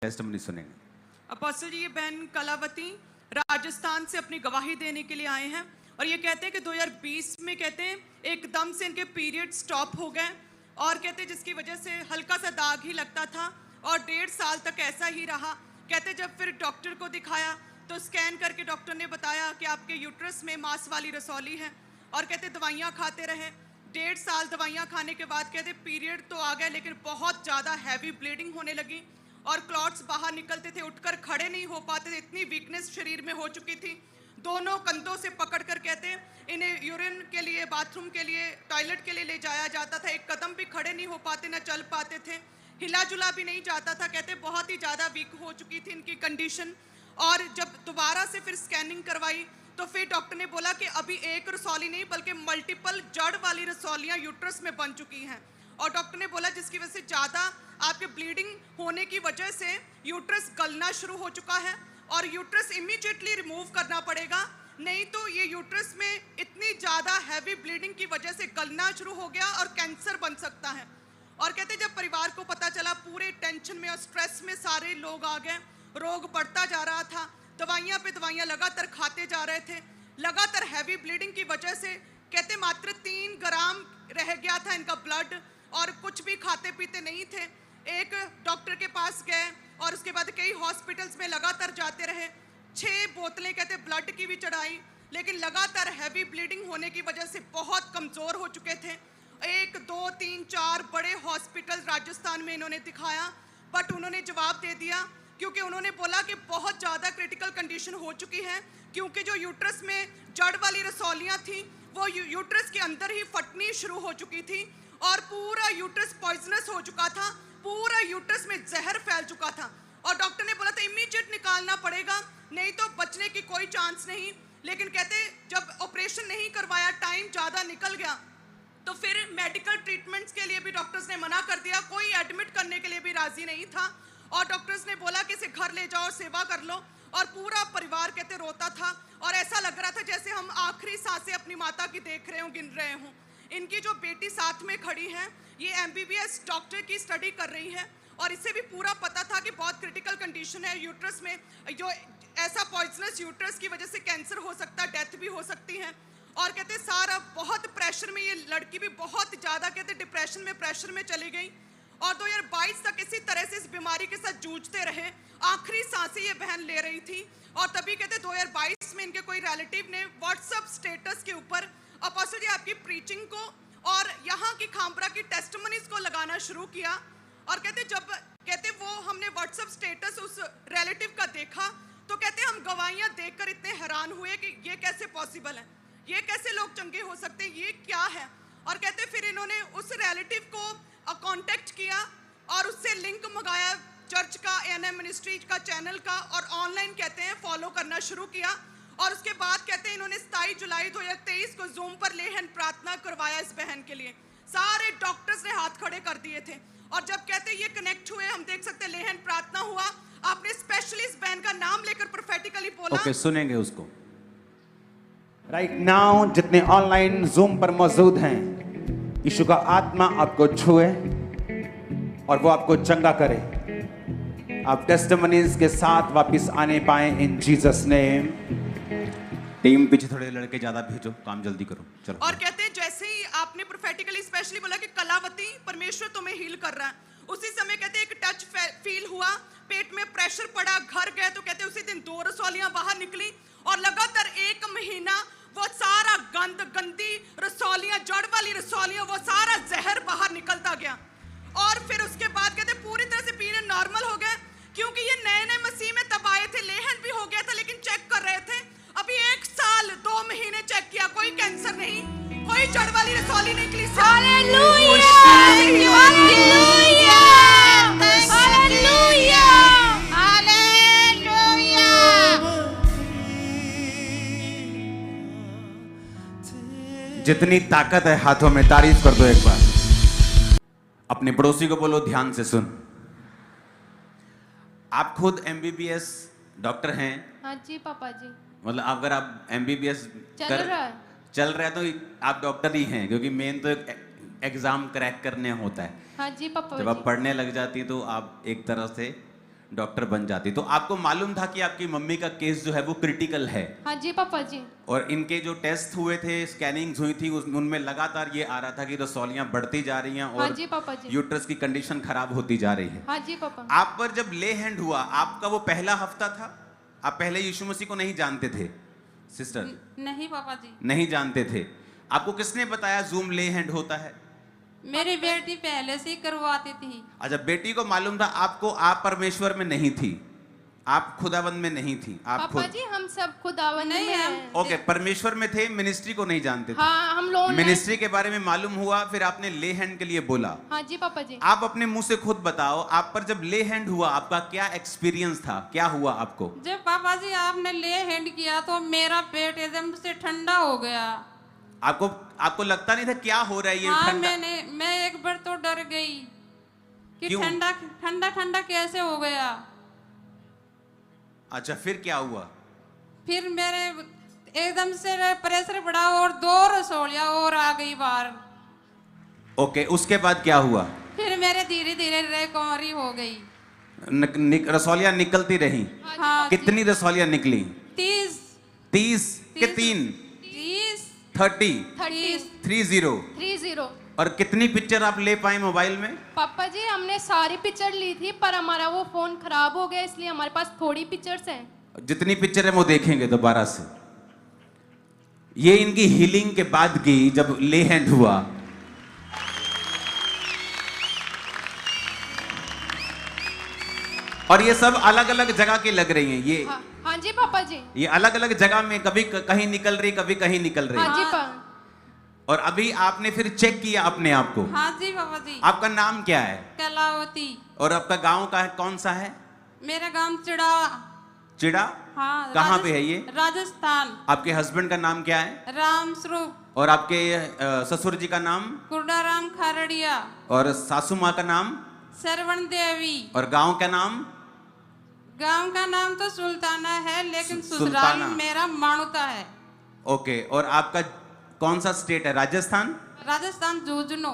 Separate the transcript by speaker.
Speaker 1: Testimony सुनेंगे।
Speaker 2: Apostle जी, ये बहन कलावती राजस्थान से अपनी गवाही देने के लिए आए हैं और ये कहते हैं कि 2020 में कहते हैं एकदम से इनके पीरियड स्टॉप हो गए और कहते हैं जिसकी वजह से हल्का सा दाग ही लगता था और 1.5 साल तक ऐसा ही रहा। कहते जब फिर डॉक्टर को दिखाया तो स्कैन करके डॉक्टर ने बताया कि आपके यूट्रस में मांस वाली रसौली है और कहते दवाइयाँ खाते रहे। 1.5 साल दवाइयाँ खाने के बाद कहते पीरियड तो आ गए लेकिन बहुत ज़्यादा हैवी ब्लीडिंग होने लगी और क्लॉट्स बाहर निकलते थे, उठकर खड़े नहीं हो पाते थे, इतनी वीकनेस शरीर में हो चुकी थी। दोनों कंधों से पकड़कर कहते इन्हें यूरिन के लिए, बाथरूम के लिए, टॉयलेट के लिए ले जाया जाता था। एक कदम भी खड़े नहीं हो पाते, न चल पाते थे, हिला जुला भी नहीं जाता था। कहते बहुत ही ज़्यादा वीक हो चुकी थी इनकी कंडीशन। और जब दोबारा से फिर स्कैनिंग करवाई तो फिर डॉक्टर ने बोला कि अभी एक रसौली नहीं बल्कि मल्टीपल जड़ वाली रसौलियाँ यूट्रस में बन चुकी हैं। और डॉक्टर ने बोला जिसकी वजह से ज़्यादा आपके ब्लीडिंग होने की वजह से यूट्रस गलना शुरू हो चुका है और यूट्रस इमीडिएटली रिमूव करना पड़ेगा, नहीं तो ये यूट्रस में इतनी ज़्यादा हैवी ब्लीडिंग की वजह से गलना शुरू हो गया और कैंसर बन सकता है। और कहते जब परिवार को पता चला, पूरे टेंशन में और स्ट्रेस में सारे लोग आ गए। रोग बढ़ता जा रहा था, दवाइयाँ पे दवाइयाँ लगातार खाते जा रहे थे। लगातार हैवी ब्लीडिंग की वजह से कहते मात्र 3 ग्राम रह गया था इनका ब्लड और कुछ भी खाते पीते नहीं थे। एक डॉक्टर के पास गए और उसके बाद कई हॉस्पिटल्स में लगातार जाते रहे। 6 बोतलें कहते ब्लड की भी चढ़ाई, लेकिन लगातार हैवी ब्लीडिंग होने की वजह से बहुत कमज़ोर हो चुके थे। 1, 2, 3, 4 बड़े हॉस्पिटल राजस्थान में इन्होंने दिखाया, बट उन्होंने जवाब दे दिया क्योंकि उन्होंने बोला कि बहुत ज़्यादा क्रिटिकल कंडीशन हो चुकी है, क्योंकि जो यूट्रस में जड़ वाली रसौलियाँ थी वो यूट्रस के अंदर ही फटनी शुरू हो चुकी थी और पूरा यूट्रस पॉइजनस हो चुका था, पूरा यूट्रस में जहर फैल चुका था। और डॉक्टर ने बोला था इमीडिएट निकालना पड़ेगा, नहीं तो बचने की कोई चांस नहीं। लेकिन कहते जब ऑपरेशन नहीं करवाया, टाइम ज़्यादा निकल गया, तो फिर मेडिकल ट्रीटमेंट्स के लिए भी डॉक्टर्स ने मना कर दिया, कोई एडमिट करने के लिए भी राजी नहीं था। और डॉक्टर्स ने बोला कि इसे घर ले जाओ, सेवा कर लो। और पूरा परिवार कहते रोता था और ऐसा लग रहा था जैसे हम आखिरी सांसें अपनी माता की देख रहे हों, गिन रहे हों। इनकी जो बेटी साथ में खड़ी है, ये MBBS डॉक्टर की स्टडी कर रही है और इसे भी पूरा पता था कि बहुत क्रिटिकल कंडीशन है यूट्रस में, जो ऐसा पॉइजनस यूट्रस की वजह से कैंसर हो सकता है, डेथ भी हो सकती है। और कहते सारा बहुत प्रेशर में, ये लड़की भी बहुत ज़्यादा कहते डिप्रेशन में, प्रेशर में चली गई और 2022 तक इसी तरह से इस बीमारी के साथ जूझते रहे। आखिरी सांसें ये बहन ले रही थी और तभी कहते 2022 में इनके कोई रिलेटिव ने व्हाट्सएप स्टेटस के ऊपर अपोस्टल जी आपकी प्रीचिंग को और यहाँ की खामपुरा की टेस्टिमनीज को लगाना शुरू किया। और कहते जब कहते वो हमने व्हाट्सएप स्टेटस उस रिलेटिव का देखा तो कहते हम गवाहियाँ देखकर इतने हैरान हुए कि ये कैसे पॉसिबल है, ये कैसे लोग चंगे हो सकते हैं, ये क्या है। और कहते फिर इन्होंने उस रिलेटिव को कांटेक्ट किया और उससे लिंक मंगाया चर्च का, ANM मिनिस्ट्री का चैनल का, और ऑनलाइन कहते हैं फॉलो करना शुरू किया। और उसके बाद कहते हैं इन्होंने 27 जुलाई 2023 को जूम पर लेहन प्रार्थना करवाया इस बहन के लिए। सारे डॉक्टर्स ने हाथ खड़े कर दिए थे और जब कहते ये कनेक्ट हुए, हम देख सकते लेहन प्रार्थना हुआ, आपने स्पेशली इस बहन का नाम लेकर प्रोफेटिकली बोला।
Speaker 1: ओके, सुनेंगे उसको।
Speaker 3: राइट नाउ जितने ऑनलाइन जूम पर मौजूद हैं, यीशु का आत्मा आपको छुए और वो आपको चंगा करे, आप टेस्टिमनीज के साथ वापस आने पाए इन जीसस नेम।
Speaker 1: टीम पीछे थोड़े लड़के ज्यादा भेजो, काम जल्दी करो, चलो।
Speaker 2: और कहते हैं जैसे ही आपने प्रोफेटिकली स्पेशली बोला कि कलावती परमेश्वर तुम्हें हील कर रहा है, उसी समय कहते एक टच फील हुआ, पेट में प्रेशर पड़ा, घर गए तो कहते उसी दिन 2 रसौलियां बाहर निकली और लगातार 1 महीना वो सारा गंद, गंदी रसौलियां, जड़ वाली रसौलियां, वो सारा जहर बाहर निकलता गया। और फिर उसके बाद कहते पूरी तरह से पीरियड नॉर्मल हो गए, क्योंकि ये नए मसीह में तब आए थे, लेहन भी हो गया था, लेकिन चेक कर रहे थे। अभी 1 साल 2 महीने चेक किया, कोई कैंसर नहीं, कोई जड़ वाली रसौली नहीं निकली।
Speaker 4: Hallelujah, hallelujah, hallelujah, hallelujah.
Speaker 1: जितनी ताकत है हाथों में, तारीफ कर दो एक बार। अपने पड़ोसी को बोलो ध्यान से सुन। आप खुद MBBS डॉक्टर हैं?
Speaker 4: हाँ जी पापा जी।
Speaker 1: मतलब अगर आप MBBS
Speaker 4: चल रहा है
Speaker 1: तो आप डॉक्टर ही हैं, क्योंकि मेन तो एग्जाम क्रैक करने होता है।
Speaker 4: हाँ जी पापा
Speaker 1: जब
Speaker 4: जी।
Speaker 1: आप पढ़ने लग जाती हैं तो आप एक तरह से डॉक्टर बन जाती। तो आपको मालूम था कि आपकी मम्मी का केस जो है वो क्रिटिकल है,
Speaker 4: हाँ जी पापा जी।
Speaker 1: और इनके जो टेस्ट हुए थे, स्कैनिंग्स हुई थी, उनमें लगातार ये आ रहा था कि रसौलियां बढ़ती जा रही हैं
Speaker 4: हाँ
Speaker 1: और
Speaker 4: जी पापा जी।
Speaker 1: यूट्रस की कंडीशन खराब होती जा रही है।
Speaker 4: हाँ जी पापा।
Speaker 1: आप पर जब ले हैंड हुआ, आपका वो पहला हफ्ता था, आप पहले यीशु मसीह को नहीं जानते थे सिस्टर?
Speaker 5: नहीं पापा जी,
Speaker 1: नहीं जानते थे। आपको किसने बताया जूम ले हैंड होता है?
Speaker 5: मेरी बेटी पहले से ही करवाती थी।
Speaker 1: अच्छा, बेटी को मालूम था आपको? आप परमेश्वर में नहीं थी, आप खुदाबंद में नहीं थी, आप
Speaker 4: पापा
Speaker 1: खुद
Speaker 4: जी हम सब खुदावंद
Speaker 5: नहीं,
Speaker 4: में
Speaker 5: हम-
Speaker 4: हैं।
Speaker 1: ओके, परमेश्वर में थे, मिनिस्ट्री को नहीं जानते थे।
Speaker 4: हाँ हम लोग
Speaker 1: मिनिस्ट्री के बारे में मालूम हुआ, फिर आपने ले हैंड के लिए बोला।
Speaker 4: हाँ जी पापा जी।
Speaker 1: आप अपने मुंह से खुद बताओ, आप पर जब ले हैंड हुआ आपका क्या एक्सपीरियंस था, क्या हुआ आपको?
Speaker 5: जब पापा जी आपने ले हैंड किया तो मेरा पेट एकदम से ठंडा हो गया।
Speaker 1: आपको लगता नहीं था क्या हो रहा है ये?
Speaker 5: हाँ,
Speaker 1: ठंडा
Speaker 5: मैं एक बार तो डर गई कि
Speaker 1: क्यों?
Speaker 5: ठंडा ठंडा ठंडा कैसे हो गया।
Speaker 1: अच्छा, फिर क्या हुआ?
Speaker 5: फिर मेरे एकदम से प्रेशर बढ़ा और 2 रसोलियां और आ गई बाहर।
Speaker 1: ओके, उसके बाद क्या हुआ?
Speaker 5: फिर मेरे धीरे धीरे रिकवरी हो गई।
Speaker 1: रसौलियां निकलती रही?
Speaker 5: हाँ,
Speaker 1: कितनी रसौलियां निकली?
Speaker 5: 30
Speaker 1: 30 के 3?
Speaker 5: 30
Speaker 1: 30? 30? और कितनी पिक्चर आप ले पाए मोबाइल में?
Speaker 4: पापा जी हमने सारी पिक्चर ली थी पर हमारा वो फोन खराब हो गया इसलिए हमारे पास थोड़ी पिक्चर्स हैं।
Speaker 1: जितनी पिक्चर है वो देखेंगे दोबारा से। ये इनकी हीलिंग के बाद की जब ले हैंड हुआ। और ये सब अलग अलग जगह की लग रही हैं ये।
Speaker 4: हाँ जी पापा जी।
Speaker 1: ये अलग अलग जगह में, कभी कहीं निकल रही, कभी कहीं निकल रही।
Speaker 4: हाँ जी पा
Speaker 1: और अभी आपने फिर चेक किया अपने आप को?
Speaker 5: हाँ जी पापा जी।
Speaker 1: आपका नाम क्या है?
Speaker 5: कलावती।
Speaker 1: और आपका गांव का है, कौन सा है?
Speaker 5: मेरा गांव चिड़ावा।
Speaker 1: चिड़ा?
Speaker 5: हाँ,
Speaker 1: कहाँ पे है ये?
Speaker 5: राजस्थान।
Speaker 1: आपके हस्बैंड का नाम क्या है?
Speaker 5: राम स्वरूप।
Speaker 1: और आपके ससुर जी का नाम?
Speaker 5: कुर्डाराम खारड़िया।
Speaker 1: और सासू माँ का नाम?
Speaker 5: सरवण देवी।
Speaker 1: और गांव का नाम?
Speaker 5: गांव का नाम तो सुल्ताना है लेकिन ससुराल
Speaker 1: सुल्ताना।
Speaker 5: मेरा माणुता है।
Speaker 1: ओके, और आपका कौन सा स्टेट है? राजस्थान?
Speaker 5: राजस्थान झुंझुनू।